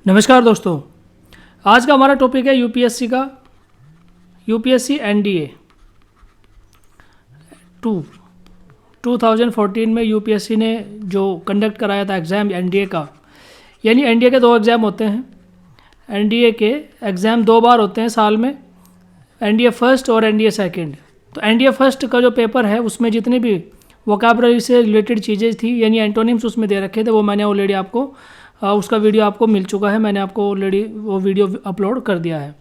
नमस्कार दोस्तों, आज का हमारा टॉपिक है यूपीएससी का यूपीएससी एनडीए 2014 में यूपीएससी ने जो कंडक्ट कराया था एग्ज़ाम एनडीए का, यानी एनडीए के दो एग्ज़ाम होते हैं। एनडीए के एग्ज़ाम दो बार होते हैं साल में, एनडीए फर्स्ट और एनडीए सेकंड। तो एनडीए फर्स्ट का जो पेपर है उसमें जितनी भी वोकैबुलरी से रिलेटेड चीज़ें थी यानी एंटोनिम्स उसमें दे रखे थे, वो मैंने ऑलरेडी आपको उसका वीडियो आपको मिल चुका है, मैंने आपको ऑलरेडी वो वीडियो अपलोड कर दिया है।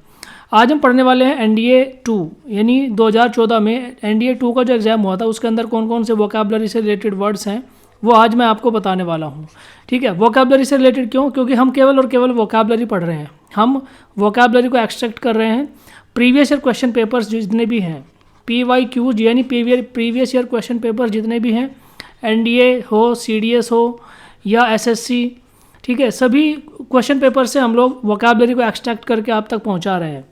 आज हम पढ़ने वाले हैं एनडीए 2 यानी 2014 में एनडीए 2 का जो एग्ज़ाम हुआ था उसके अंदर कौन कौन से वोकैबुलरी से रिलेटेड वर्ड्स हैं वो आज मैं आपको बताने वाला हूँ। ठीक है, वोकैबुलरी से रिलेटेड क्यों? क्योंकि हम केवल और केवल वोकैबुलरी पढ़ रहे हैं, हम वोकैबुलरी को एक्सट्रैक्ट कर रहे हैं। प्रीवियस ईयर क्वेश्चन पेपर्स जितने भी हैं, PYQ यानी प्रीवियस ईयर क्वेश्चन पेपर्स जितने भी हैं, एनडीए हो, CDS हो या SSC, ठीक है, सभी क्वेश्चन पेपर से हम लोग वोकैबुलरी को एक्सट्रैक्ट करके आप तक पहुंचा रहे हैं।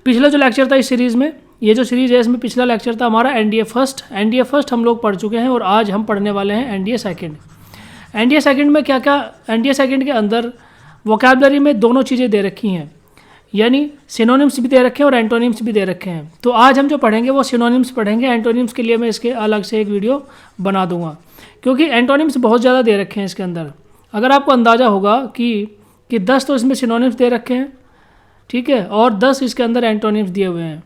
पिछला जो लेक्चर था इस सीरीज़ में, ये जो सीरीज़ है इसमें पिछला लेक्चर था हमारा एनडीए फर्स्ट हम लोग पढ़ चुके हैं और आज हम पढ़ने वाले हैं एनडीए सेकंड। एनडीए सेकंड में क्या क्या, एनडीए सेकंड के अंदर वोकैबुलरी में दोनों चीज़ें दे रखी हैं, यानी सिनोनिम्स भी दे रखे हैं और एंटोनिम्स भी दे रखे हैं। तो आज हम जो पढ़ेंगे वो सिनोनिम्स पढ़ेंगे, एंटोनिम्स के लिए मैं इसके अलग से एक वीडियो बना दूंगा क्योंकि एंटोनिम्स बहुत ज़्यादा दे रखे हैं इसके अंदर। अगर आपको अंदाज़ा होगा कि 10 तो इसमें सिनोनिम्स दे रखे हैं, ठीक है, और 10 इसके अंदर एंटोनिम्स दिए हुए हैं।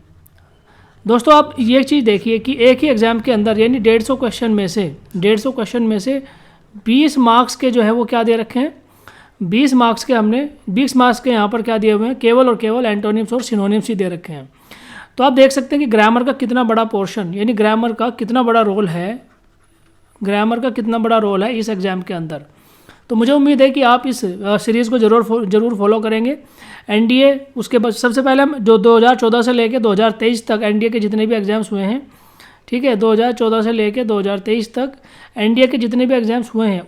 दोस्तों आप ये चीज़ देखिए कि एक ही एग्ज़ाम के अंदर यानी 150 क्वेश्चन में से 20 मार्क्स के जो है वो क्या दे रखे हैं, 20 मार्क्स के यहाँ पर क्या दिए हुए हैं, केवल और केवल एंटोनिम्स और सिनोनिम्स ही दे रखे हैं। तो आप देख सकते हैं कि ग्रामर का कितना बड़ा पोर्शन यानी ग्रामर का कितना बड़ा रोल है इस एग्ज़ाम के अंदर। तो मुझे उम्मीद है कि आप इस सीरीज़ को ज़रूर फॉलो करेंगे। एनडीए उसके बाद सबसे पहले जो 2014 से लेकर 2023 तक एनडीए के जितने भी एग्ज़ाम्स हुए हैं, ठीक है, 2014 से लेकर 2023 तक एनडीए के जितने भी एग्ज़ाम्स हुए हैं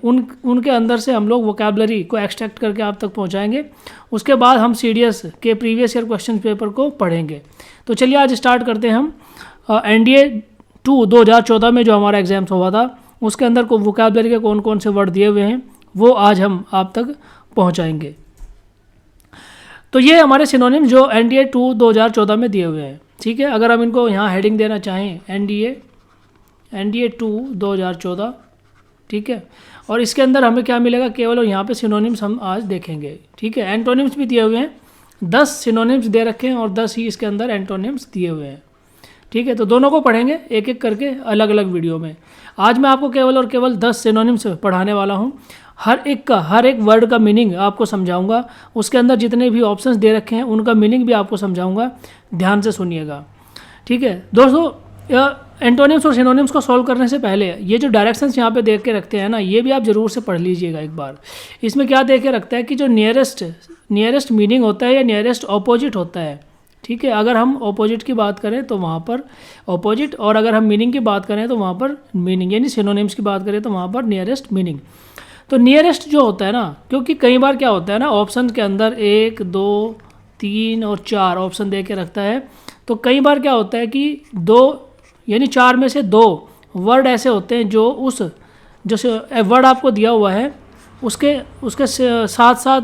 उनके अंदर से हम लोग वोकैबुलरी को एक्सट्रैक्ट करके आप तक पहुंचाएंगे। उसके बाद हम CDS के प्रीवियस ईयर क्वेश्चन पेपर को पढ़ेंगे। तो चलिए आज स्टार्ट करते हैं हम एनडीए 2 2014 में जो हमारा एग्ज़ाम्स हुआ था उसके अंदर को वोकैबुलरी के कौन कौन से वर्ड दिए हुए हैं वो आज हम आप तक पहुंचाएंगे। तो ये हमारे सिनोनिम जो एनडीए 2 2014 में दिए हुए हैं, ठीक है। अगर हम इनको यहाँ हेडिंग देना चाहें एनडीए 2 2014, ठीक है, और इसके अंदर हमें क्या मिलेगा, केवल और यहाँ पे सिनोनिम्स हम आज देखेंगे, ठीक है। एंटोनिम्स भी दिए हुए हैं, 10 सिनोनिम्स दे रखे हैं और 10 ही इसके अंदर एंटोनिम्स दिए हुए हैं, ठीक है। तो दोनों को पढ़ेंगे एक एक करके अलग अलग वीडियो में। आज मैं आपको केवल और केवल 10 सिनोनिम्स पढ़ाने वाला हूँ। हर एक वर्ड का मीनिंग आपको समझाऊंगा, उसके अंदर जितने भी ऑप्शंस दे रखे हैं उनका मीनिंग भी आपको समझाऊंगा, ध्यान से सुनिएगा, ठीक है। दोस्तों एंटोनिम्स और सिनोनिम्स को सॉल्व करने से पहले ये जो डायरेक्शंस यहाँ पे देख के रखते हैं ना, ये भी आप ज़रूर से पढ़ लीजिएगा एक बार। इसमें क्या देख के रखता है कि जो नियरेस्ट मीनिंग होता है या नियरेस्ट ऑपोजिट होता है, ठीक है। अगर हम ऑपोजिट की बात करें तो वहाँ पर ऑपोजिट, और अगर हम मीनिंग की बात करें तो वहाँ पर मीनिंग, यानी सिनोनिम्स की बात करें तो वहाँ पर नियरेस्ट मीनिंग। तो नियरेस्ट जो होता है ना, क्योंकि कई बार क्या होता है ना, ऑप्शन के अंदर 1, 2, 3 और 4 ऑप्शन दे के रखता है। तो कई बार क्या होता है कि 2 यानी 4 में से 2 वर्ड ऐसे होते हैं जो वर्ड आपको दिया हुआ है उसके साथ साथ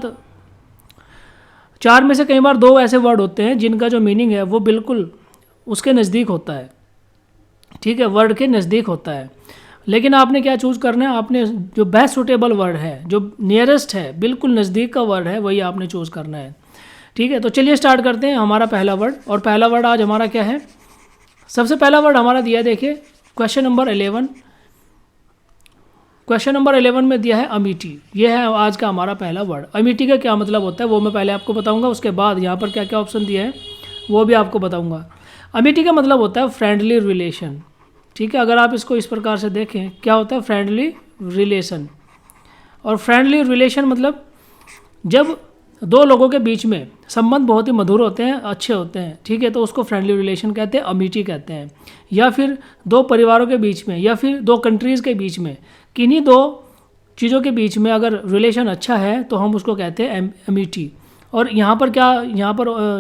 4 में से कई बार 2 ऐसे वर्ड होते हैं जिनका जो मीनिंग है वो बिल्कुल उसके नज़दीक होता है, ठीक है, वर्ड के नज़दीक होता है। लेकिन आपने क्या चूज़ करना है, आपने जो बेस्ट सुटेबल वर्ड है, जो नियरेस्ट है, बिल्कुल नज़दीक का वर्ड है, वही आपने चूज़ करना है, ठीक है। तो चलिए स्टार्ट करते हैं हमारा पहला वर्ड। और पहला वर्ड आज हमारा क्या है, सबसे पहला वर्ड हमारा दिया है, देखिए क्वेश्चन नंबर 11 में दिया है अमिटी। ये है आज का हमारा पहला वर्ड। अमिटी का क्या मतलब होता है वो मैं पहले आपको बताऊंगा, उसके बाद यहाँ पर क्या क्या ऑप्शन दिए हैं वो भी आपको बताऊंगा। अमिटी का मतलब होता है फ्रेंडली रिलेशन, ठीक है। अगर आप इसको इस प्रकार से देखें, क्या होता है फ्रेंडली रिलेशन। और फ्रेंडली रिलेशन मतलब जब 2 लोगों के बीच में संबंध बहुत ही मधुर होते हैं, अच्छे होते हैं, ठीक है, तो उसको फ्रेंडली रिलेशन कहते हैं, अमिटी कहते हैं। या फिर 2 परिवारों के बीच में या फिर 2 कंट्रीज़ के बीच में, किन्हीं 2 चीज़ों के बीच में अगर रिलेशन अच्छा है तो हम उसको कहते हैं अमिटी। और यहाँ पर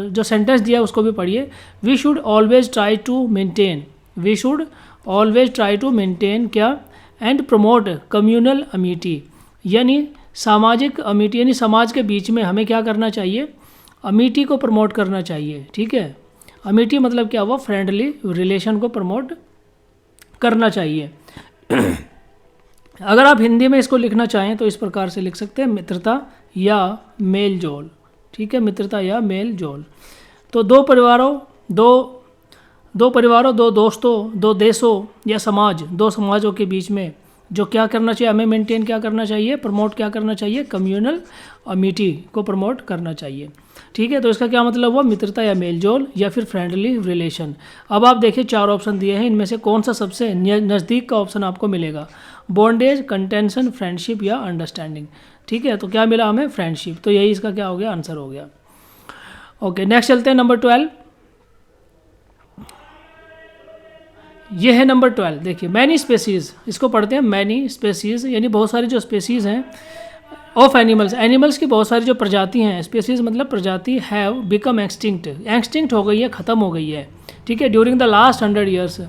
जो सेंटेंस दिया है उसको भी पढ़िए, we should always try to maintain क्या एंड प्रमोट कम्युनल अमिटी, यानी सामाजिक अमिटी यानी समाज के बीच में हमें क्या करना चाहिए, अमिटी को प्रमोट करना चाहिए। ठीक है, अमिटी मतलब क्या हुआ, फ्रेंडली रिलेशन को प्रमोट करना चाहिए। अगर आप हिंदी में इसको लिखना चाहें तो इस प्रकार से लिख सकते हैं, मित्रता या मेल जोल। ठीक है, मित्रता या मेल जोल। तो दो परिवारों, दो दोस्तों, दो देशों या समाज, दो समाजों के बीच में जो क्या करना चाहिए, हमें मेंटेन क्या करना चाहिए, प्रमोट क्या करना चाहिए, कम्युनल अमिटी को प्रमोट करना चाहिए। ठीक है, तो इसका क्या मतलब हुआ, मित्रता या मेलजोल या फिर फ्रेंडली रिलेशन। अब आप देखिए 4 ऑप्शन दिए हैं, इनमें से कौन सा सबसे नज़दीक का ऑप्शन आपको मिलेगा, बॉन्डेज, कंटेंशन, फ्रेंडशिप या अंडरस्टैंडिंग। ठीक है, तो क्या मिला हमें, फ्रेंडशिप। तो यही इसका क्या हो गया, आंसर हो गया। ओके, नेक्स्ट चलते हैं नंबर 12। ये है नंबर 12। देखिए, मैनी स्पेसीज, इसको पढ़ते हैं मैनी स्पेसीज, यानी बहुत सारी जो स्पेसीज हैं ऑफ एनिमल्स, एनिमल्स की बहुत सारी जो प्रजाति हैं, स्पेसीज मतलब प्रजाति, हैव बिकम एक्सटिंक्ट हो गई है, ख़त्म हो गई है। ठीक है, ड्यूरिंग द लास्ट 100 ईयर्स,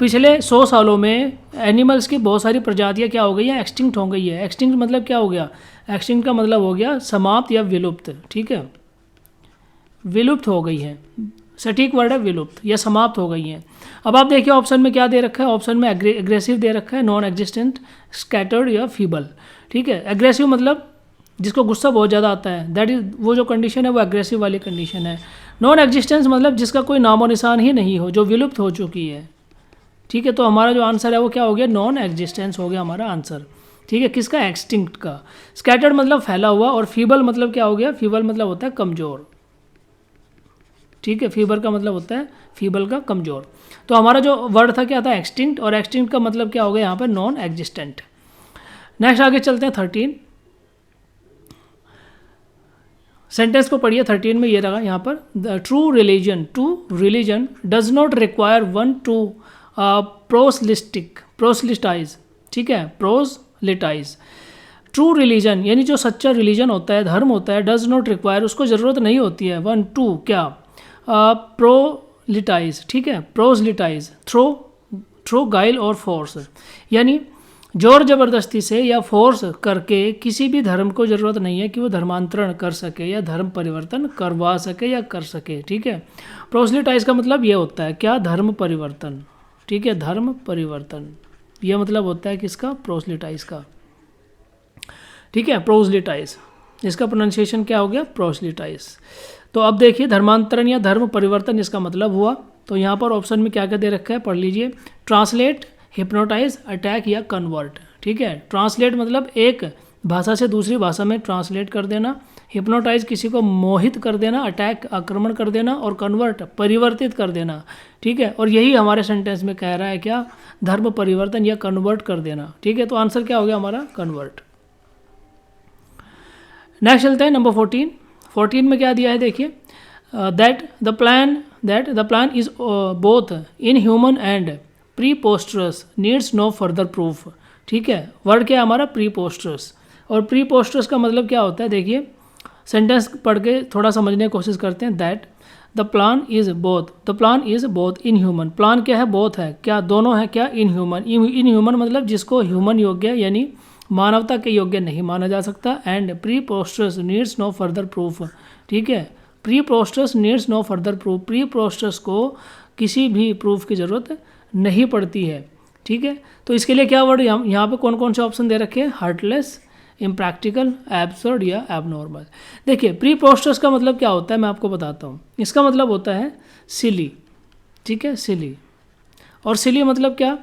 पिछले 100 सालों में एनिमल्स की बहुत सारी प्रजातियाँ क्या हो गई हैं, एक्सटिंक्ट हो गई है। एक्सटिंक्ट मतलब क्या हो गया, एक्सटिंक्ट का मतलब हो गया समाप्त या विलुप्त। ठीक है, विलुप्त हो गई है, सटीक वर्ड है विलुप्त या समाप्त हो गई हैं। अब आप देखिए ऑप्शन में क्या दे रखा है, ऑप्शन में एग्रेसिव दे रखा है, नॉन एग्जिस्टेंट, स्कैटर्ड या फीबल। ठीक है, एग्रेसिव मतलब जिसको गुस्सा बहुत ज़्यादा आता है, दैट इज वो जो कंडीशन है वो एग्रेसिव वाली कंडीशन है। नॉन एग्जिस्टेंस मतलब जिसका कोई नामो निशान ही नहीं हो, जो विलुप्त हो चुकी है। ठीक है, तो हमारा जो आंसर है वो क्या हो गया, नॉन एग्जिस्टेंस हो गया हमारा आंसर। ठीक है, किसका, एक्सटिंक्ट का। स्कैटर्ड मतलब फैला हुआ, और फीबल मतलब क्या हो गया, फीबल मतलब होता है कमज़ोर। ठीक है, फीबर का मतलब होता है फीबल का कमज़ोर। तो हमारा जो वर्ड था क्या था, एक्सटिंक्ट, और एक्सटिंक्ट का मतलब क्या हो गया यहाँ पर, नॉन एग्जिस्टेंट। नेक्स्ट आगे चलते हैं 13 सेंटेंस को पढ़िए। 13 में ये रहा यहाँ पर, the true religion does not require one to proselytize. ठीक है, प्रोसलिटाइज। ट्रू रिलीजन यानी जो सच्चा रिलीजन होता है, धर्म होता है, डज नॉट रिक्वायर, उसको ज़रूरत नहीं होती है वन टू क्या, प्रोलिटाइज। ठीक है, प्रोसलिटाइज थ्रो गाइल और फोर्स, यानी जोर ज़बरदस्ती से या फोर्स करके किसी भी धर्म को ज़रूरत नहीं है कि वो धर्मांतरण कर सके या धर्म परिवर्तन करवा सके या कर सके। ठीक है, प्रोसलिटाइज का मतलब ये होता है क्या, धर्म परिवर्तन। ठीक है, धर्म परिवर्तन यह मतलब होता है किसका, प्रोसलिटाइज का। ठीक है, प्रोसलिटाइज, इसका प्रोनाउंसिएशन क्या हो गया, प्रोसलिटाइज। तो अब देखिए धर्मांतरण या धर्म परिवर्तन इसका मतलब हुआ। तो यहाँ पर ऑप्शन में क्या क्या दे रखा है, पढ़ लीजिए। ट्रांसलेट, हिप्नोटाइज, अटैक या कन्वर्ट। ठीक है, ट्रांसलेट मतलब एक भाषा से दूसरी भाषा में ट्रांसलेट कर देना, हिप्नोटाइज किसी को मोहित कर देना, अटैक आक्रमण कर देना, और कन्वर्ट परिवर्तित कर देना। ठीक है, और यही हमारे सेंटेंस में कह रहा है क्या, धर्म परिवर्तन या कन्वर्ट कर देना। ठीक है, तो आंसर क्या हो गया हमारा, कन्वर्ट। नेक्स्ट चलते हैं नंबर 14 में क्या दिया है देखिए, that the plan is both inhuman and preposterous, needs no further proof. ठीक है, वर्ड क्या है हमारा, प्रीपोस्टरस। और प्रीपोस्टरस का मतलब क्या होता है, देखिए सेंटेंस पढ़ के थोड़ा समझने की कोशिश करते हैं। That the plan is both in human, plan क्या है, बोथ है क्या, दोनों है क्या, इन ह्यूमन मतलब जिसको ह्यूमन योग्य यानी मानवता के योग्य नहीं माना जा सकता, and preposterous needs no further proof. ठीक है, preposterous needs no further proof, preposterous को किसी भी प्रूफ की ज़रूरत नहीं पड़ती है। ठीक है, तो इसके लिए क्या वर्ड यहाँ पे कौन कौन से ऑप्शन दे रखे हैं, हार्टलेस, इम्प्रैक्टिकल, एब्सर्ड या एबनॉर्मल। देखिए प्रीपोस्टरस का मतलब क्या होता है मैं आपको बताता हूँ। इसका मतलब होता है सिली। ठीक है, सिली। और सिली मतलब क्या,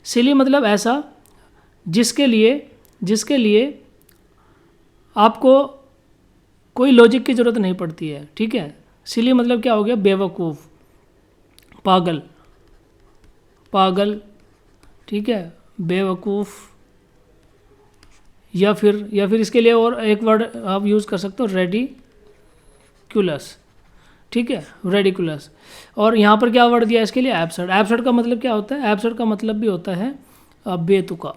सिली मतलब ऐसा जिसके लिए आपको कोई लॉजिक की ज़रूरत नहीं पड़ती है। ठीक है, सिली मतलब क्या हो गया, बेवकूफ़, पागल। ठीक है, बेवकूफ़, या फिर इसके लिए और एक वर्ड आप यूज़ कर सकते हो, रेडिकुलस। ठीक है, रेडिकुलस। और यहाँ पर क्या वर्ड दिया इसके लिए, एब्सर्ड। एब्सर्ड का मतलब क्या होता है, एब्सर्ड का मतलब भी होता है बेतुका।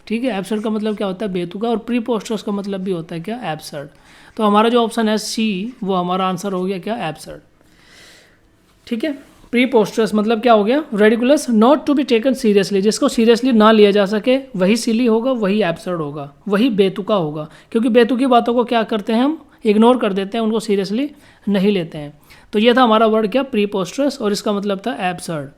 ठीक है, एब्सर्ड का मतलब क्या होता है, बेतुका। और प्रीपोस्टरस का मतलब भी होता है क्या, एब्सर्ड। तो हमारा जो ऑप्शन है सी, वो हमारा आंसर हो गया क्या, एब्सर्ड। ठीक है, प्रीपोस्टरस मतलब क्या हो गया, ridiculous, not to be taken seriously, जिसको सीरियसली ना लिया जा सके, वही सिली होगा, वही एब्सर्ड होगा, वही बेतुका होगा, क्योंकि बेतुकी बातों को क्या करते हैं हम, इग्नोर कर देते हैं, उनको सीरियसली नहीं लेते हैं। तो ये था हमारा वर्ड क्या, प्रीपोस्टरस, और इसका मतलब था एब्सर्ड।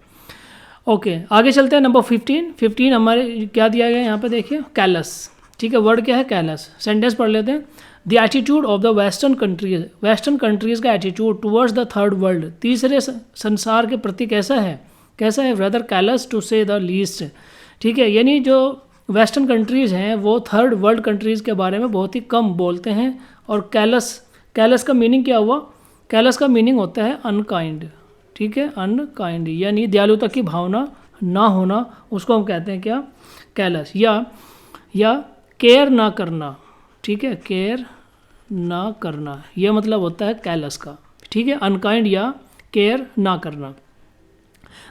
ओके, आगे चलते हैं नंबर 15 हमारे क्या दिया गया यहाँ पे देखिए, कैलस। ठीक है, वर्ड क्या है, कैलस। सेंटेंस पढ़ लेते हैं। The attitude of the western countries का attitude towards the third world, तीसरे संसार के प्रति कैसा है, rather callous to say the least. ठीक है, यानी जो वेस्टर्न कंट्रीज़ हैं वो थर्ड वर्ल्ड कंट्रीज़ के बारे में बहुत ही कम बोलते हैं। और कैलस का मीनिंग क्या हुआ, कैलस का मीनिंग होता है अनकाइंड। ठीक है, अनकाइंड यानी दयालुता की भावना ना होना, उसको हम कहते हैं क्या, कैलस। या केयर ना करना। ठीक है, केयर ना करना, यह मतलब होता है कैलस का। ठीक है, अनकाइंड या केयर ना करना।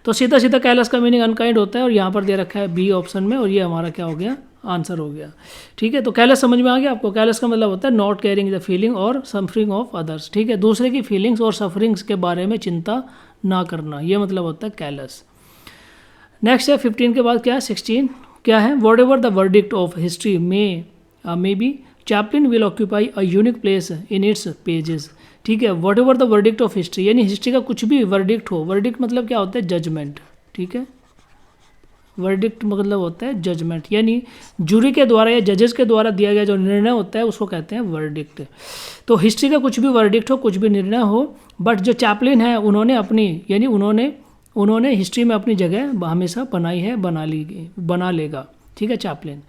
तो सीधा सीधा कैलस का मीनिंग अनकाइंड होता है, और यहाँ पर दे रखा है बी ऑप्शन में, और ये हमारा क्या हो गया, आंसर हो गया। ठीक है, तो कैलस समझ में आ गया आपको। कैलस का मतलब होता है नॉट केयरिंग द फीलिंग और सफरिंग ऑफ अदर्स। ठीक है, दूसरे की फीलिंग्स और सफरिंग्स के बारे में चिंता ना करना, ये मतलब होता है कैलस। नेक्स्ट है 15 के बाद क्या है, 16 क्या है, what ever the verdict of history may be Chaplin will occupy a unique place in its pages. ठीक है, what ever the verdict of history, यानी हिस्ट्री का कुछ भी वर्डिक्ट हो, वर्डिक्ट मतलब क्या होता है, जजमेंट। ठीक है, वर्डिक्ट मतलब होता है जजमेंट, यानी जूरी के द्वारा या जजेस के द्वारा दिया गया जो निर्णय होता है उसको कहते हैं वर्डिक्ट। तो हिस्ट्री का कुछ भी वर्डिक्ट हो, कुछ भी निर्णय हो, बट जो चैपलिन है उन्होंने अपनी, यानी उन्होंने हिस्ट्री में अपनी जगह हमेशा बनाई है, बना लेगा। ठीक है, चैपलिन।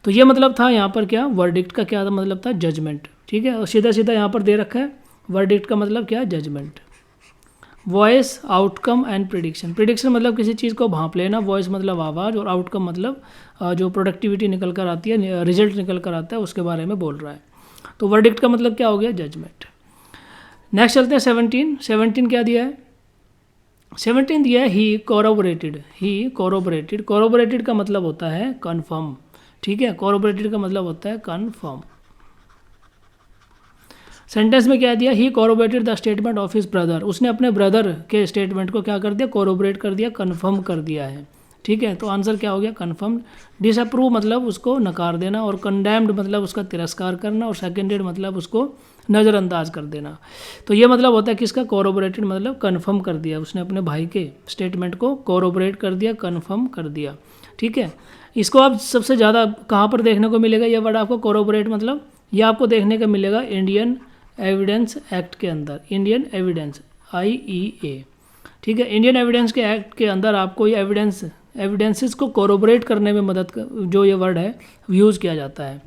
तो ये मतलब था यहाँ पर क्या, वर्डिक्ट का क्या मतलब था, जजमेंट। ठीक है, और सीधा सीधा यहाँ पर दे रखा है वर्डिक्ट का मतलब क्या, judgement. Voice, outcome and prediction. Prediction मतलब किसी चीज़ को भांप लेना, वॉइस मतलब आवाज़, और आउटकम मतलब जो प्रोडक्टिविटी निकल कर आती है, रिजल्ट निकल कर आता है, उसके बारे में बोल रहा है। तो वर्डिक्ट का मतलब क्या हो गया, जजमेंट। नेक्स्ट चलते हैं 17 क्या दिया है, 17 दिया है ही कोरोबरेटेड। कोरोबरेटेड का मतलब होता है कन्फर्म। ठीक है, कोरोबरेटेड का मतलब होता है कन्फर्म। सेंटेंस में क्या दिया, he corroborated the statement of his brother, उसने अपने ब्रदर के स्टेटमेंट को क्या कर दिया, कोरोबरेट कर दिया, कन्फर्म कर दिया है। ठीक है, तो आंसर क्या हो गया, कन्फर्म। डिसअप्रूव मतलब उसको नकार देना, और कंडेम्ड मतलब उसका तिरस्कार करना, और सेकेंडेड मतलब उसको नज़रअंदाज कर देना। तो ये मतलब होता है कि इसका कोरोबरेटेड मतलब कन्फर्म कर दिया, उसने अपने भाई के स्टेटमेंट को कोरोबरेट कर दिया, कन्फर्म कर दिया। ठीक है, इसको आप सबसे ज़्यादा कहाँ पर देखने को मिलेगा ये वर्ड आपको, कोरोबरेट मतलब, ये आपको देखने को मिलेगा इंडियन एविडेंस एक्ट के अंदर, इंडियन एविडेंस IEA। ठीक है, इंडियन एविडेंस के एक्ट के अंदर आपको ये एविडेंसेस को कोरोबरेट करने में मदद जो ये वर्ड है यूज़ किया जाता है।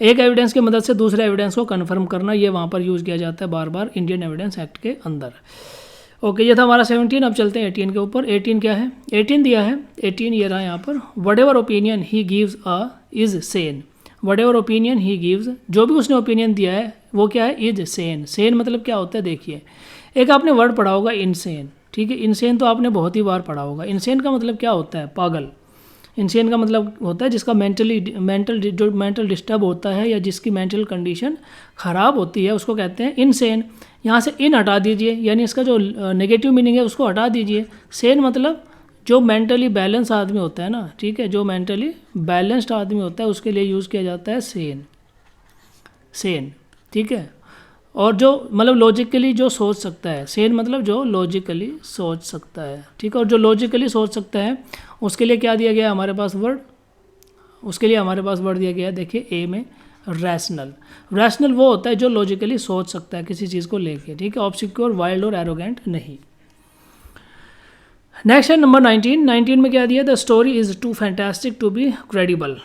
एक एविडेंस की मदद से दूसरे एविडेंस को कन्फर्म करना, ये वहाँ पर यूज़ किया जाता है बार बार इंडियन एविडेंस एक्ट के अंदर। ओके, ये था हमारा 17। अब चलते हैं 18 के ऊपर। 18 क्या है, 18 दिया है, 18 ये रहा यहाँ पर, what ever opinion he gives is Sen. What ever opinion he gives, जो भी उसने ओपिनियन दिया है वो क्या है, इज सेन। सेन मतलब क्या होता है, देखिए एक आपने वर्ड पढ़ा होगा इनसेन। ठीक है, इनसेन तो आपने बहुत ही बार पढ़ा होगा। इनसेन का मतलब क्या होता है, पागल। इनसेन का मतलब होता है जिसका मेंटल डिस्टर्ब होता है, या जिसकी मेंटल कंडीशन ख़राब होती है, उसको कहते हैं इनसेन। यहाँ से इन हटा दीजिए, यानी इसका जो नेगेटिव मीनिंग है उसको हटा दीजिए। सेन मतलब जो मेंटली बैलेंस आदमी होता है ना, ठीक है, जो मेंटली बैलेंस्ड आदमी होता है उसके लिए यूज़ किया जाता है सेन। ठीक है, और जो मतलब लॉजिकली जो सोच सकता है, सेन मतलब जो लॉजिकली सोच सकता है। ठीक है, और जो लॉजिकली सोच सकता है उसके लिए क्या दिया गया है हमारे पास वर्ड, उसके लिए हमारे पास वर्ड दिया गया है, देखिए ए में, रैशनल। रैशनल वो होता है जो लॉजिकली सोच सकता है किसी चीज़ को लेके। ठीक है, ऑब्सिक्योर, वाइल्ड और एरोगेंट नहीं। नेक्स्ट है नंबर 19 में क्या दिया, the story is too fantastic to be credible.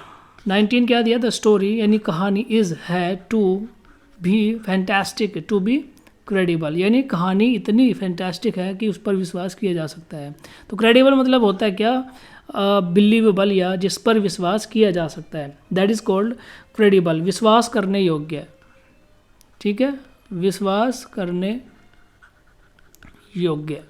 19 क्या दिया, द स्टोरी यानी कहानी इज़ है, टू भी फैंटास्टिक टू बी क्रेडिबल, यानी कहानी इतनी फैंटास्टिक है कि उस पर विश्वास किया जा सकता है। तो क्रेडिबल मतलब होता है क्या, बिलीवेबल, या जिस पर विश्वास किया जा सकता है, दैट इज़ कॉल्ड क्रेडिबल, विश्वास करने योग्य। ठीक है, विश्वास करने योग्य।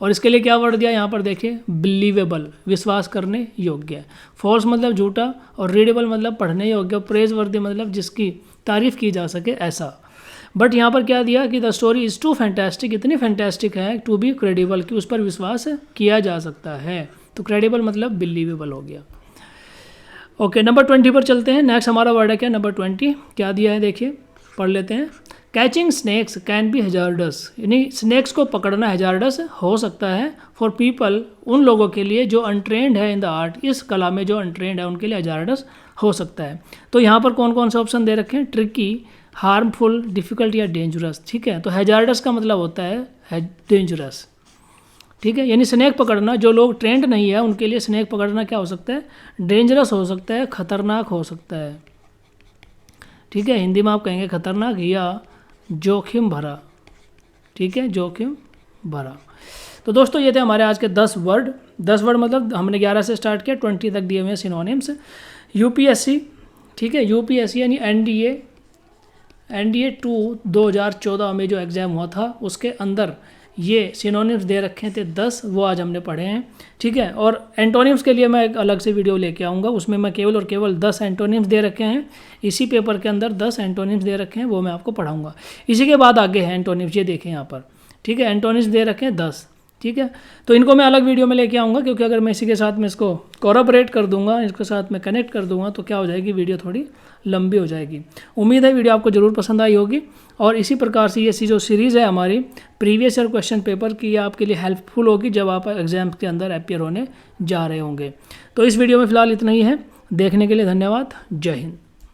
और इसके लिए क्या वर्ड दिया यहाँ पर देखिए, बिलीवेबल, विश्वास करने योग्य। फॉल्स मतलब झूठा, और रीडेबल मतलब पढ़ने योग्य, प्रेज वर्दी मतलब जिसकी तारीफ़ की जा सके ऐसा। बट यहाँ पर क्या दिया कि the story is too fantastic, इतनी फैंटास्टिक है टू बी क्रेडिबल, कि उस पर विश्वास किया जा सकता है। तो क्रेडिबल मतलब बिलीवेबल हो गया। ओके, नंबर 20 पर चलते हैं। नेक्स्ट हमारा वर्ड है क्या, नंबर 20 क्या दिया है देखिए, पढ़ लेते हैं। Catching snacks can be hazards, यानी स्नैक्स को पकड़ना हैजार्डस हो सकता है फॉर पीपल, उन लोगों के लिए जो अनट्रेंड है इन द आर्ट, इस कला में जो अनट्रेंड है उनके लिए हैजार्डस हो सकता है। तो यहाँ पर कौन कौन से ऑप्शन दे रखे हैं, ट्रिकी, हार्मफुल, डिफ़िकल्ट या डेंजरस। ठीक है, तो हैजार्डस का मतलब होता है डेंजरस। ठीक है, यानी स्नैक पकड़ना, जो लोग ट्रेंड नहीं है उनके लिए स्नैक पकड़ना क्या हो सकता है, डेंजरस हो सकता है, खतरनाक हो सकता है। ठीक है, हिंदी में आप कहेंगे खतरनाक या जोखिम भरा। ठीक है, जोखिम भरा। तो दोस्तों ये थे हमारे आज के 10 वर्ड। 10 वर्ड मतलब हमने 11 से स्टार्ट किया, 20 तक दिए हुए हैं सिनोनिम्स। यूपीएससी, ठीक है, यूपीएससी यानी एनडीए 2 2014 में जो एग्ज़ाम हुआ था उसके अंदर ये सिनोनिम्स दे रखे थे 10, वो आज हमने पढ़े हैं। ठीक है, और एंटोनिम्स के लिए मैं एक अलग से वीडियो लेके आऊँगा, उसमें मैं केवल और केवल 10 एंटोनिम्स दे रखे हैं। इसी पेपर के अंदर 10 एंटोनिम्स दे रखे हैं, वो मैं आपको पढ़ाऊँगा। इसी के बाद आगे है एंटोनिम्स, ये देखें यहाँ पर। ठीक है, एंटोनिम्स दे रखे हैं 10। ठीक है, तो इनको मैं अलग वीडियो में लेके आऊँगा, क्योंकि अगर मैं इसी के साथ में इसको कोरबरेट कर दूंगा, इसके साथ में कनेक्ट कर दूंगा, तो क्या हो जाएगी, वीडियो थोड़ी लंबी हो जाएगी। उम्मीद है वीडियो आपको ज़रूर पसंद आई होगी, और इसी प्रकार से ये जो सीरीज़ है हमारी प्रीवियस ईयर क्वेश्चन पेपर की, ये आपके लिए हेल्पफुल होगी जब आप एग्जाम के अंदर अपीयर होने जा रहे होंगे। तो इस वीडियो में फ़िलहाल इतना ही है। देखने के लिए धन्यवाद। जय हिंद।